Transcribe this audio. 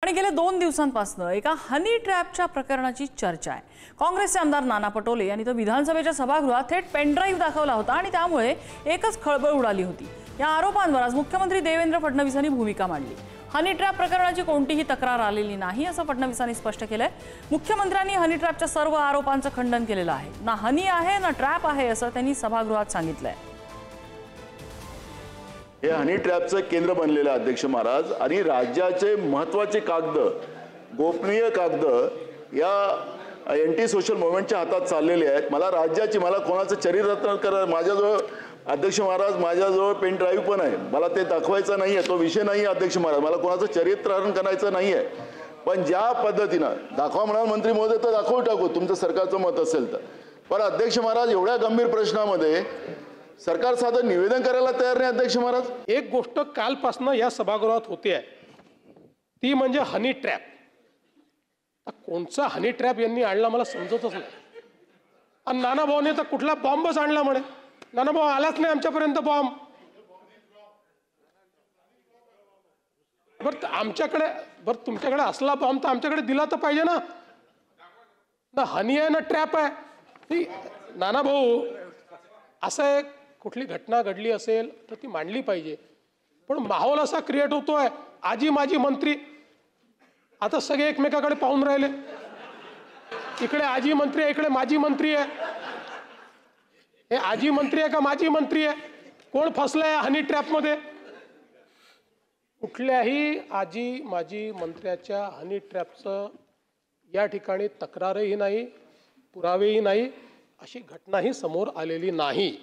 आणि गेल्या 2 दिवसांपासून एका हनी ट्रॅपच्या प्रकरणाची चर्चा आहे। काँग्रेसचे आमदार नाना पटोले यांनी तर विधानसभेच्या सभागृहात थेट पेनड्राईव्ह दाखवला होता आणि त्यामुळे एकच खळबळ उडाली होती। या आरोपांवर आज मुख्यमंत्री देवेंद्र फडणवीसांनी भूमिका मांडली। हनी ट्रॅप प्रकरणाची कोणतीही तक्रार आलेली नाही असं फडणवीसांनी स्पष्ट केलंय। मुख्यमंत्र्यांनी हनी ट्रॅपच्या सर्व आरोपांचं खंडन केलेलं आहे। ना हनी आहे ना ट्रॅप आहे असं त्यांनी सभागृहात सांगितलंय। हे हनी ट्रॅपचं केंद्र बनलेलं अध्यक्ष महाराज आणि राज्याचे महत्त्वाचे कागद, गोपनीय कागद या एंटी सोशल मूवमेंटच्या हातात चाललेले आहेत। मला राज्याची, मला कोणाचं चरित्र करा, माझ्याजवळ अध्यक्ष महाराज माझ्याजवळ पेन ड्राईव्ह पण आहे, मला ते दाखवायचं नाहीये, तो विषय नाही अध्यक्ष महाराज, मला कोणाचं चरित्रहरण करायचं नाहीये। पण ज्या पद्धतीनं दाखवा म्हणाल मंत्री महोदय तर दाखवू टाकू, तुमचं सरकारचं मत असेल तर। पण अध्यक्ष महाराज एवढ्या गंभीर प्रश्नामध्ये सरकार साधं निवेदन करायला तयार नाही अध्यक्ष महाराज। एक गोष्ट कालपासून या सभागृहात होते आहे ती म्हणजे हनी ट्रॅप। कोणचा हनी ट्रॅप यांनी आणला मला समजतच नाही। आणि नाना भाऊने तर कुठला बॉम्बच आणला म्हणे। नाना भाऊ आलाच नाही आमच्यापर्यंत बॉम्ब। बरं आमच्याकडे, बरं तुमच्याकडे असला बॉम्ब तर आमच्याकडे दिला तर पाहिजे ना। ना हनी आहे ना ट्रॅप आहे। नाना भाऊ असं एक कुठली घटना घडली असेल तर ती मांडली पाहिजे, पण माहोल असा क्रिएट होतोय आजी माजी मंत्री आता सगळे एकमेकाकडे पाहून राहिले। इकडे आजी मंत्री आहे, इकडे माजी मंत्री आहे। हे आजी मंत्री आहे का माजी मंत्री आहे? कोण फसलंय हनी ट्रॅप मध्ये? कुठल्याही आजी माजी मंत्र्याच्या हनी ट्रॅपचं या ठिकाणी तक्रारही नाही, पुरावेही नाही, अशी घटनाही समोर आलेली नाही।